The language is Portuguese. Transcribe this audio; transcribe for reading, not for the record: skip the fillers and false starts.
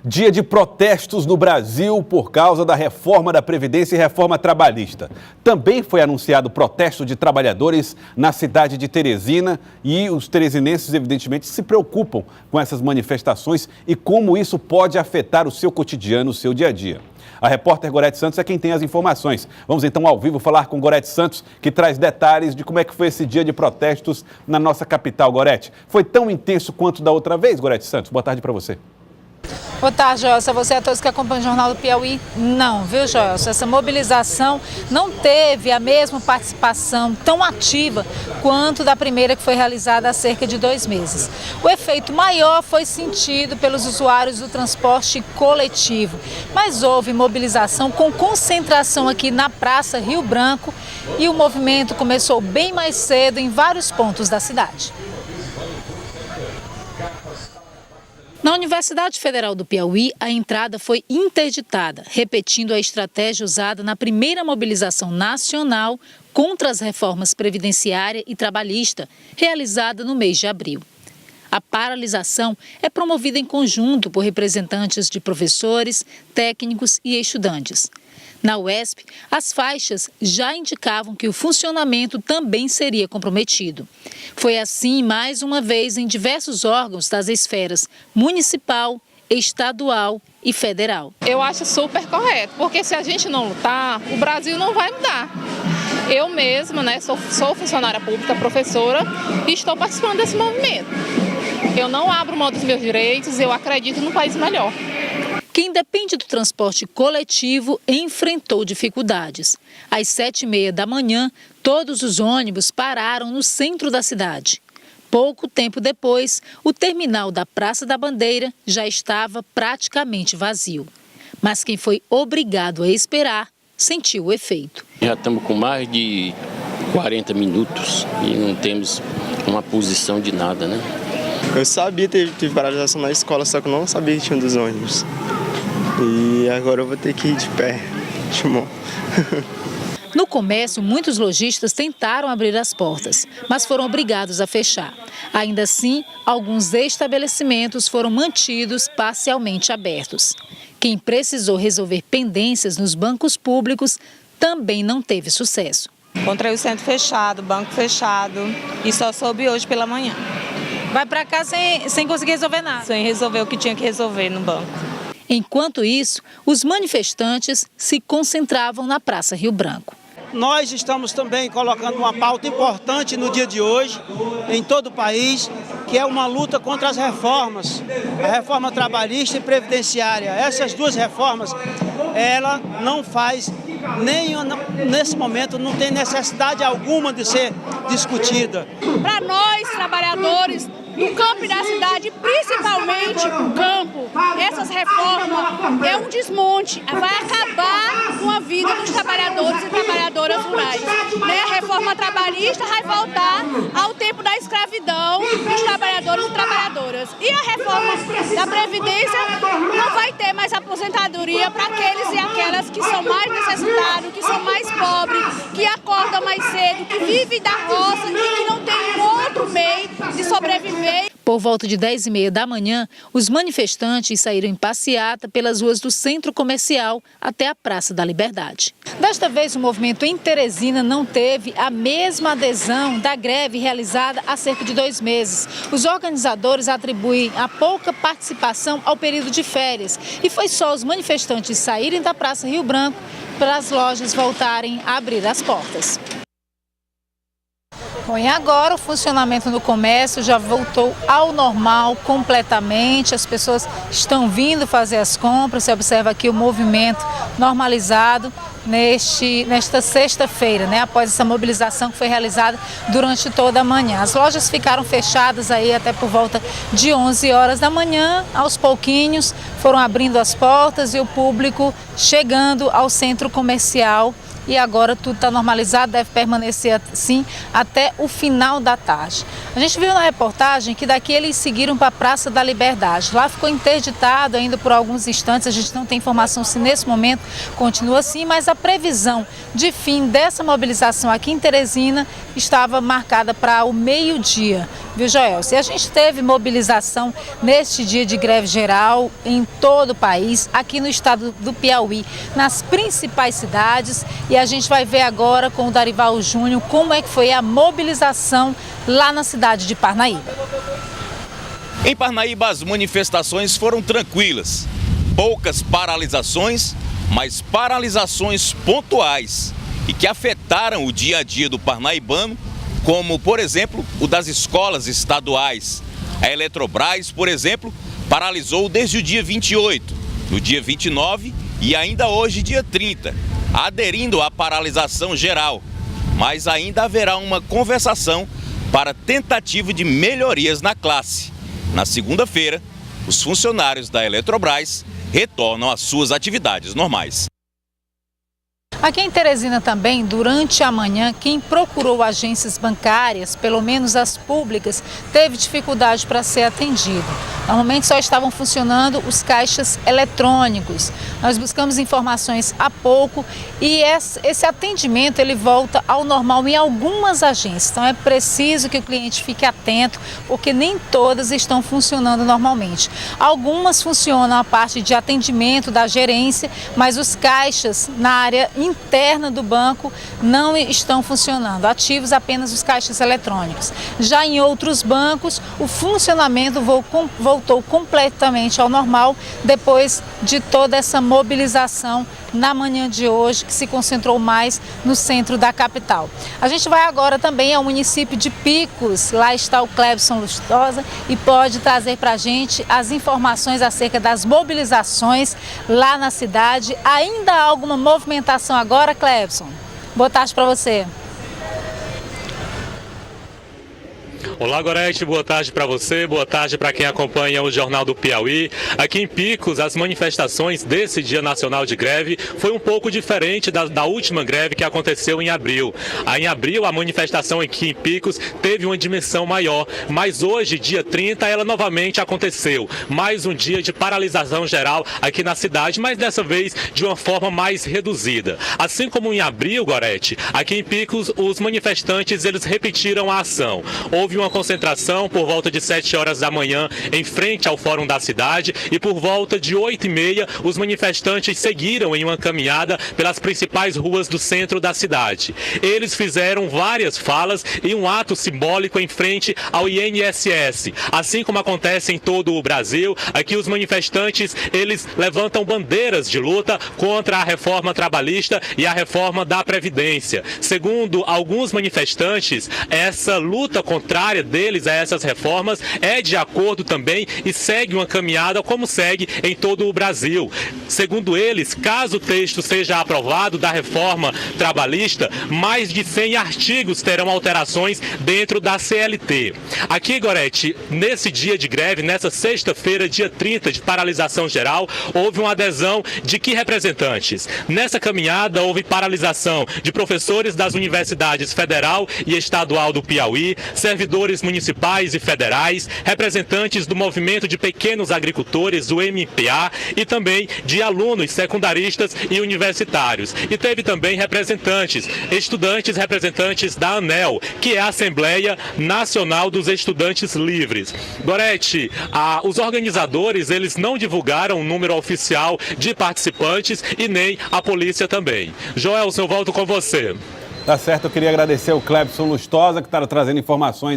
Dia de protestos no Brasil por causa da reforma da Previdência e reforma trabalhista. Também foi anunciado protesto de trabalhadores na cidade de Teresina e os teresinenses, evidentemente, se preocupam com essas manifestações e como isso pode afetar o seu cotidiano, o seu dia a dia. A repórter Gorete Santos é quem tem as informações. Vamos então ao vivo falar com Gorete Santos, que traz detalhes de como é que foi esse dia de protestos na nossa capital. Gorete, foi tão intenso quanto da outra vez, Gorete Santos? Boa tarde para você. Boa tarde, Joelson. Você e a todos que acompanham o Jornal do Piauí, não, viu, Joelson? Essa mobilização não teve a mesma participação tão ativa quanto da primeira que foi realizada há cerca de 2 meses. O efeito maior foi sentido pelos usuários do transporte coletivo, mas houve mobilização com concentração aqui na Praça Rio Branco e o movimento começou bem mais cedo em vários pontos da cidade. Na Universidade Federal do Piauí, a entrada foi interditada, repetindo a estratégia usada na primeira mobilização nacional contra as reformas previdenciária e trabalhista, realizada no mês de abril. A paralisação é promovida em conjunto por representantes de professores, técnicos e estudantes. Na UESP, as faixas já indicavam que o funcionamento também seria comprometido. Foi assim, mais uma vez, em diversos órgãos das esferas municipal, estadual e federal. Eu acho super correto, porque se a gente não lutar, o Brasil não vai mudar. Eu mesma, sou funcionária pública, professora, e estou participando desse movimento. Eu não abro mão dos meus direitos, eu acredito num país melhor. Quem depende do transporte coletivo enfrentou dificuldades. Às 7h30 da manhã, todos os ônibus pararam no centro da cidade. Pouco tempo depois, o terminal da Praça da Bandeira já estava praticamente vazio. Mas quem foi obrigado a esperar sentiu o efeito. Já estamos com mais de 40 minutos e não temos uma posição de nada, né? Eu sabia que teve paralisação na escola, só que eu não sabia que tinha um dos ônibus. E agora eu vou ter que ir de pé. Chamou. No comércio, muitos lojistas tentaram abrir as portas, mas foram obrigados a fechar. Ainda assim, alguns estabelecimentos foram mantidos parcialmente abertos. Quem precisou resolver pendências nos bancos públicos também não teve sucesso. Encontrei o centro fechado, banco fechado e só soube hoje pela manhã. Vai para cá sem conseguir resolver nada? Sem resolver o que tinha que resolver no banco. Enquanto isso, os manifestantes se concentravam na Praça Rio Branco. Nós estamos também colocando uma pauta importante no dia de hoje, em todo o país, que é uma luta contra as reformas, a reforma trabalhista e previdenciária. Essas duas reformas, ela não faz, nesse momento, não tem necessidade alguma de ser discutida. Para nós, trabalhadores do campo e da cidade, principalmente o campo, essas reformas é um desmonte, vai acabar com a vida dos trabalhadores e trabalhadoras rurais. A reforma trabalhista vai voltar ao tempo da escravidão dos trabalhadores e trabalhadoras. E a reforma da Previdência não vai ter mais aposentadoria para aqueles e aquelas que são mais necessitados, que são mais pobres, que acordam mais cedo, que vivem da roça e que não tem outro meio de sobreviver. Por volta de 10h30 da manhã, os manifestantes saíram em passeata pelas ruas do centro comercial até a Praça da Liberdade. Desta vez, o movimento em Teresina não teve a mesma adesão da greve realizada há cerca de 2 meses. Os organizadores atribuem a pouca participação ao período de férias e foi só os manifestantes saírem da Praça Rio Branco para as lojas voltarem a abrir as portas. Bom, e agora o funcionamento no comércio já voltou ao normal completamente. As pessoas estão vindo fazer as compras. Você observa aqui o movimento normalizado nesta sexta-feira, após essa mobilização que foi realizada durante toda a manhã. As lojas ficaram fechadas aí até por volta de 11 horas da manhã. Aos pouquinhos foram abrindo as portas e o público chegando ao centro comercial. E agora tudo está normalizado, deve permanecer assim até o final da tarde. A gente viu na reportagem que daqui eles seguiram para a Praça da Liberdade. Lá ficou interditado ainda por alguns instantes, a gente não tem informação se nesse momento continua assim, mas a previsão de fim dessa mobilização aqui em Teresina estava marcada para o meio-dia. viu, Joelson? E a gente teve mobilização neste dia de greve geral em todo o país, aqui no estado do Piauí, nas principais cidades. E a gente vai ver agora com o Darival Júnior como é que foi a mobilização lá na cidade de Parnaíba. Em Parnaíba, as manifestações foram tranquilas. Poucas paralisações, mas paralisações pontuais e que afetaram o dia a dia do parnaibano, como, por exemplo, o das escolas estaduais. A Eletrobras, por exemplo, paralisou desde o dia 28, no dia 29 e ainda hoje, dia 30, aderindo à paralisação geral. Mas ainda haverá uma conversação para tentativa de melhorias na classe. Na segunda-feira, os funcionários da Eletrobras retornam às suas atividades normais. Aqui em Teresina também, durante a manhã, quem procurou agências bancárias, pelo menos as públicas, teve dificuldade para ser atendido. Normalmente só estavam funcionando os caixas eletrônicos. Nós buscamos informações há pouco e esse atendimento ele volta ao normal em algumas agências. Então é preciso que o cliente fique atento, porque nem todas estão funcionando normalmente. Algumas funcionam a parte de atendimento da gerência, mas os caixas na área interna do banco não estão funcionando, ativos apenas os caixas eletrônicos. Já em outros bancos, o funcionamento voltou completamente ao normal depois de toda essa mobilização na manhã de hoje, que se concentrou mais no centro da capital. A gente vai agora também ao município de Picos. Lá está o Clebson Lustosa e pode trazer para a gente as informações acerca das mobilizações lá na cidade. Ainda há alguma movimentação agora, Clebson? Boa tarde para você. Olá, Gorete, boa tarde para você, boa tarde para quem acompanha o Jornal do Piauí. Aqui em Picos, as manifestações desse Dia Nacional de Greve foi um pouco diferente da última greve que aconteceu em abril. Em abril, a manifestação aqui em Picos teve uma dimensão maior, mas hoje, dia 30, ela novamente aconteceu. Mais um dia de paralisação geral aqui na cidade, mas dessa vez de uma forma mais reduzida. Assim como em abril, Gorete, aqui em Picos, os manifestantes eles repetiram a ação. Houve uma concentração por volta de 7 horas da manhã em frente ao Fórum da Cidade e por volta de 8h30 os manifestantes seguiram em uma caminhada pelas principais ruas do centro da cidade. Eles fizeram várias falas e um ato simbólico em frente ao INSS. Assim como acontece em todo o Brasil, aqui os manifestantes eles levantam bandeiras de luta contra a reforma trabalhista e a reforma da Previdência. Segundo alguns manifestantes, essa luta contrária deles a essas reformas é de acordo também e segue uma caminhada como segue em todo o Brasil. Segundo eles, caso o texto seja aprovado da reforma trabalhista, mais de 100 artigos terão alterações dentro da CLT. Aqui, Gorete, nesse dia de greve, nessa sexta-feira, dia 30, de paralisação geral, houve uma adesão de que representantes? Nessa caminhada houve paralisação de professores das universidades federal e estadual do Piauí, servidores municipais e federais, representantes do movimento de pequenos agricultores, o MPA, e também de alunos secundaristas e universitários. E teve também representantes, estudantes representantes da ANEL, que é a Assembleia Nacional dos Estudantes Livres. Gorete, os organizadores, eles não divulgaram o número oficial de participantes e nem a polícia também. Joelson, eu volto com você. Tá certo, eu queria agradecer o Clebson Lustosa, que está trazendo informações